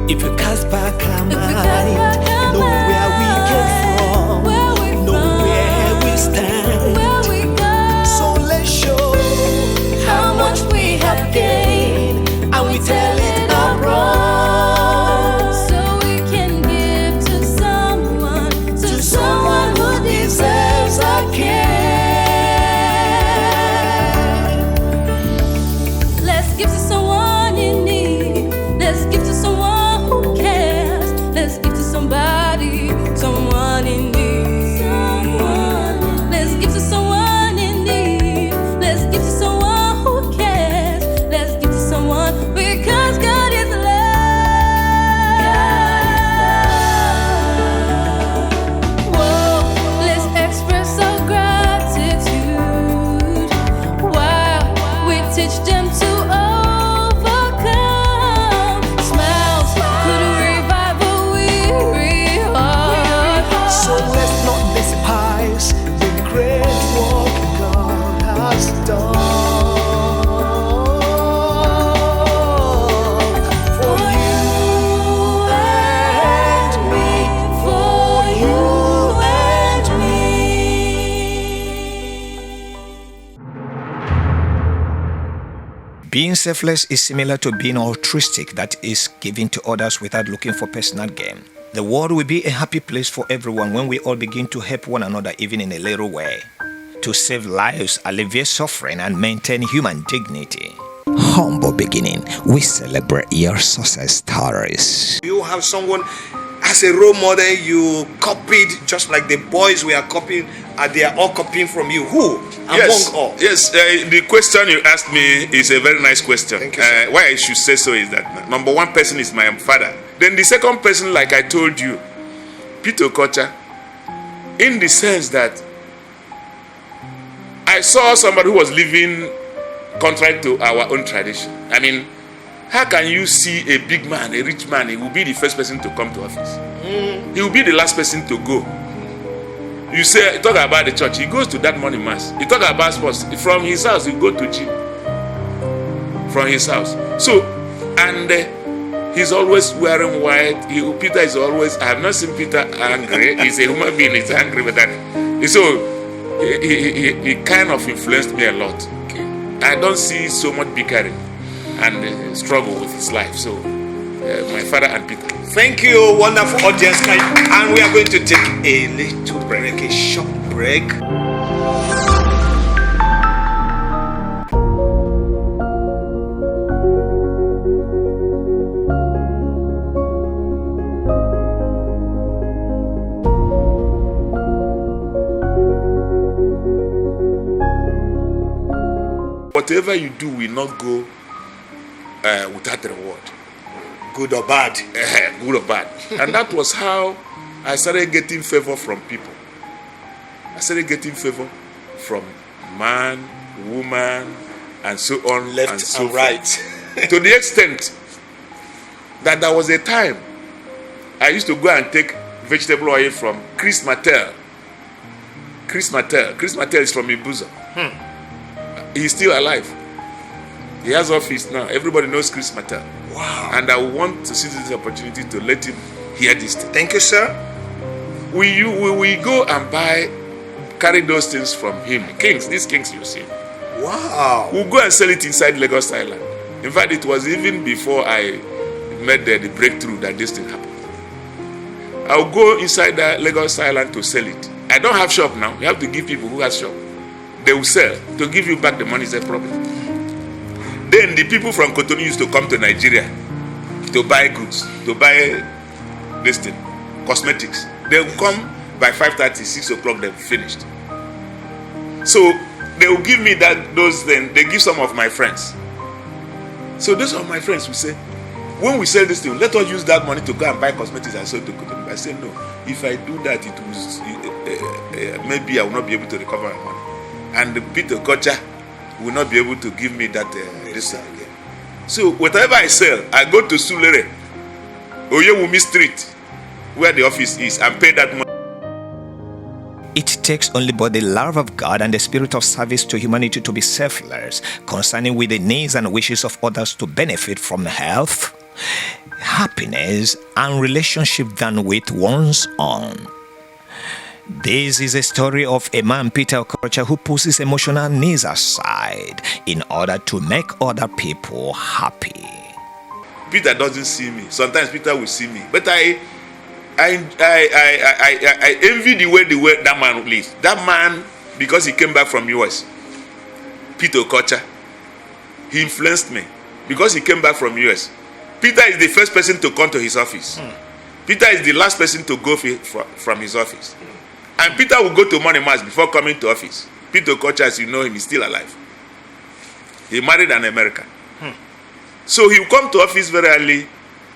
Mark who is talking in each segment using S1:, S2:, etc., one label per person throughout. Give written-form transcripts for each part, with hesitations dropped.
S1: If you cast back our mind, know where we came from, know where we stand. So let's show how much we have gained, and we tell it abroad,
S2: so we can give to someone
S1: who deserves our care.
S2: Let's give to someone in need. Let's give to someone who cares. Let's give to somebody, someone in need. Let's give to someone in need. Let's give to someone who cares. Let's give to someone, because God is love. Whoa, let's express our gratitude while we teach them to overcome. Smiles could revive a weary heart.
S1: So let's not despise the great work God has done for you and me, for you and me.
S3: Being selfless is similar to being altruistic, that is, giving to others without looking for personal gain. The world will be a happy place for everyone when we all begin to help one another, even in a little way, to save lives, alleviate suffering, and maintain human dignity. Humble beginning, we celebrate your success stories.
S4: You have someone as a role model you copied, just like the boys we are copying, and they are all copying from you. Who
S5: Yes,
S4: among all?
S5: yes. The question you asked me is a very nice question.
S4: Thank you, sir.
S5: Why I should say so is that number one person is my father. Then the second person, like I told you, Peter Okocha, in the sense that I saw somebody who was living contrary to our own tradition. I mean, how can you see a big man, a rich man, he will be the first person to come to office? He will be the last person to go. You say, talk about the church, he goes to that morning mass. You talk about sports, from his house, he go to gym. From his house. So, and he's always wearing white. Peter is always, I have not seen Peter angry. He's a human being, he's angry with that. So, he kind of influenced me a lot. Okay. I don't see so much bickering and struggle with his life. So, my father and Peter.
S4: Thank you, wonderful audience. And we are going to take a little break, a short break.
S5: Whatever you do will not go without reward.
S4: Good or bad.
S5: Good or bad. And that was how I started getting favor from people. I started getting favor from man, woman, and so on.
S4: Left
S5: and so
S4: and right.
S5: To the extent that there was a time I used to go and take vegetable oil from Chris Martel Chris Martel. Chris Martel is from Ibuza. He's still alive. He has office now. Everybody knows Chris Martel.
S4: Wow.
S5: And I want to seize this opportunity to let him hear this thing.
S4: Thank you, sir.
S5: We go and carry those things from him. These kings you see.
S4: Wow.
S5: We'll go and sell it inside Lagos Island. In fact, it was even before I made the breakthrough that this thing happened. I'll go inside Lagos Island to sell it. I don't have shop now. You have to give people who have shop. They will sell. To give you back the money is a problem. Then the people from Cotonou used to come to Nigeria to buy goods, to buy this thing, cosmetics. They will come by 5:30, 6 o'clock, they've finished. So they will give me those things. They give some of my friends. So those of my friends will say, when we sell this thing, let us use that money to go and buy cosmetics and sell to Cotonou. I say, no, if I do that, maybe I will not be able to recover my money. And Peter Okocha will not be able to give me that this again. So whatever I sell, I go to Sulere, Oyewumi Street, where the office is, and pay that money.
S3: It takes only but the love of God and the spirit of service to humanity to be selfless, concerning with the needs and wishes of others to benefit from health, happiness, and relationship than with one's own. This is a story of a man, Peter Okocha, who puts his emotional needs aside in order to make other people happy.
S5: Peter doesn't see me. Sometimes Peter will see me, but I envy the way that man lives. That man, because he came back from US, Peter Okocha, he influenced me because he came back from US. Peter is the first person to come to his office. Peter is the last person to go from his office. And Peter will go to morning mass before coming to office. Peter Okocha, as you know him, is still alive. He married an American. So he will come to office very early.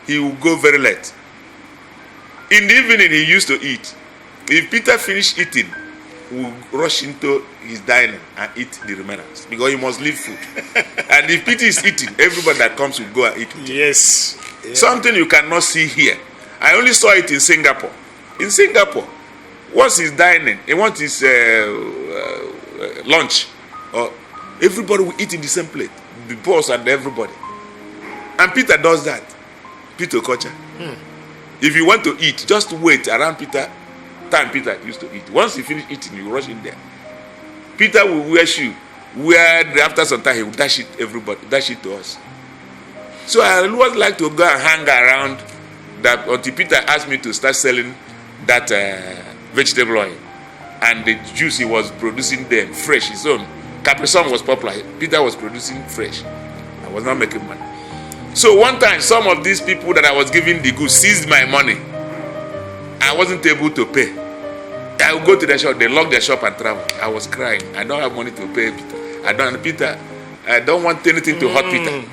S5: He will go very late. In the evening, he used to eat. If Peter finished eating, he will rush into his dining and eat the remnants because he must leave food. And if Peter is eating, everybody that comes will go and eat with him.
S4: Yes. Yeah.
S5: Something you cannot see here. I only saw it in Singapore. In Singapore, once he's dining, he wants his lunch, everybody will eat in the same plate. The boss and everybody. And Peter does that. Peter Okocha. If you want to eat, just wait around Peter. Time Peter used to eat. Once he finish eating, you rush in there. Peter will wear shoe. After some time, he will dash it to us. So I always like to go and hang around that until Peter asked me to start selling that vegetable oil. And the juice he was producing then, fresh, his own. Capri-Sun was popular. Peter was producing fresh. I was not making money. So one time, some of these people that I was giving the goods seized my money. I wasn't able to pay. I would go to the shop, they locked the shop and travel. I was crying. I don't have money to pay Peter. I don't want anything to hurt Peter.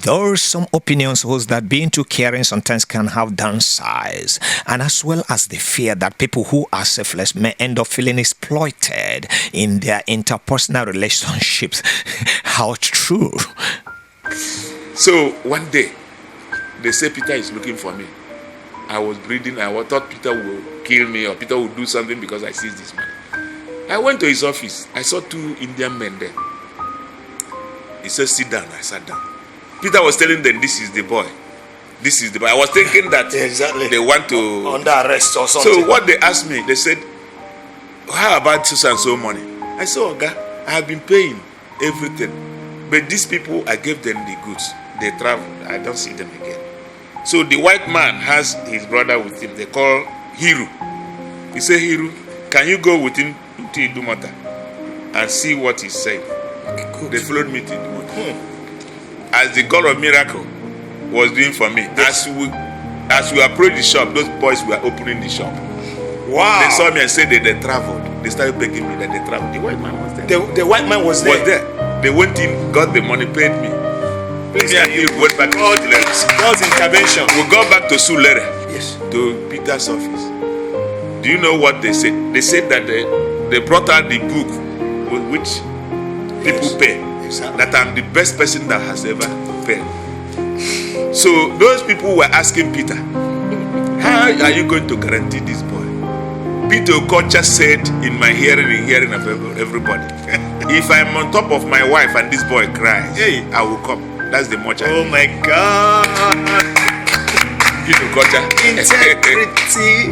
S3: There are some opinions holds that being too caring sometimes can have downsides, and as well as the fear that people who are selfless may end up feeling exploited in their interpersonal relationships. How true?
S5: So one day, they say Peter is looking for me. I was breathing. I thought Peter will kill me or Peter will do something because I seized this money. I went to his office. I saw 2 Indian men there. He said, sit down. I sat down. Peter was telling them, this is the boy. This is the boy. I was thinking that they want to...
S4: Under arrest or something.
S5: So what they asked me, they said, how about so and so money? I said, Oga, I have been paying everything. But these people, I gave them the goods. They traveled. I don't see them again. So the white man has his brother with him. They call Hiru. He said, Hiru, can you go with him to Idumota and see what he's saying?
S4: Good.
S5: They followed me to Idumota. As the God of miracle was doing for me, as we As we approached the shop, those boys were opening the shop.
S4: Wow.
S5: They saw me and said they traveled. They started begging me that they traveled. The white man was there.
S4: The white man was there.
S5: They went in, got the money, paid me.
S4: Please,
S5: Me and you went back to Sulere.
S4: God's intervention.
S5: We got back to Sulere,
S4: Yes.
S5: to Peter's office. Do you know what they said? They said that they brought out the book with which people pay.
S4: Exactly.
S5: That I'm the best person that has ever paid. So those people were asking Peter, how are you going to guarantee this boy? Peter Okocha said in my hearing, in hearing of everybody, if I'm on top of my wife and this boy cries,
S4: Hey.
S5: I will come. That's the much I
S4: Oh
S5: need.
S4: my God.
S5: Peter Okocha.
S4: Integrity.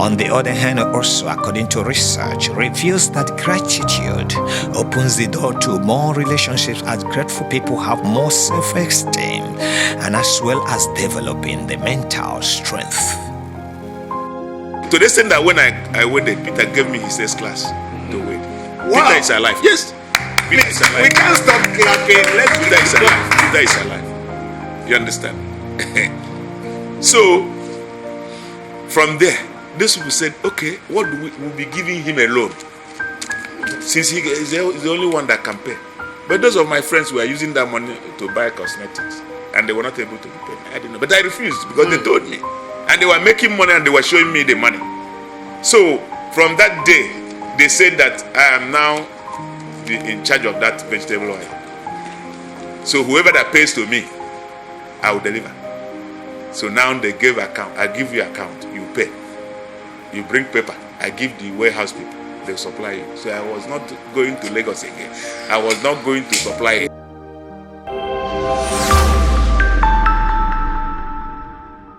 S3: On the other hand, also, according to research, reveals that gratitude opens the door to more relationships, as grateful people have more self-esteem and as well as developing the mental strength.
S5: To the extent that when I waited, Peter gave me his S class to wait.
S4: Wow.
S5: Peter is alive. Yes. Peter is alive.
S4: We can't stop clapping. Let's
S5: Peter is alive. Peter is alive. You understand? So, from there, these people said, okay, what do we'll be giving him a loan. Since he is the only one that can pay. But those of my friends were using that money to buy cosmetics. And they were not able to pay me. I didn't know. But I refused because they told me. And they were making money and they were showing me the money. So, from that day, they said that I am now in charge of that vegetable oil. So whoever that pays to me, I will deliver. So now they gave account. I give you account, you pay. You bring paper, I give the warehouse people, they supply you. So I was not going to Lagos again. I was not going to supply it.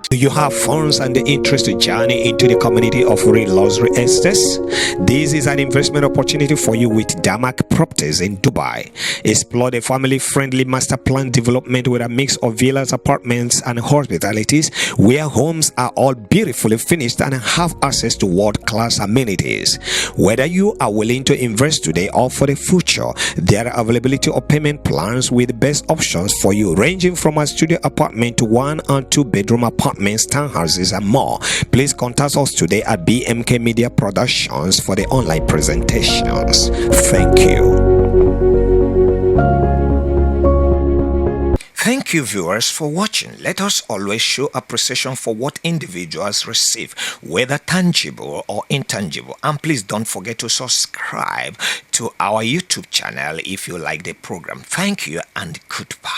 S3: Do you have funds and the interest to journey into the community of real luxury estates? This is an investment opportunity for you with Damak Properties in Dubai. Explore the family-friendly master plan development with a mix of villas, apartments, and hospitalities, where homes are all beautifully finished and have access to world-class amenities. Whether you are willing to invest today or for the future, there are availability of payment plans with the best options for you, ranging from a studio apartment to 1 and 2 bedroom apartments, townhouses, and more. Please contact us today at BMK Media Productions for the online presentations. Thank you. Thank you, viewers, for watching. Let us always show appreciation for what individuals receive, whether tangible or intangible. And please don't forget to subscribe to our YouTube channel if you like the program. Thank you and goodbye.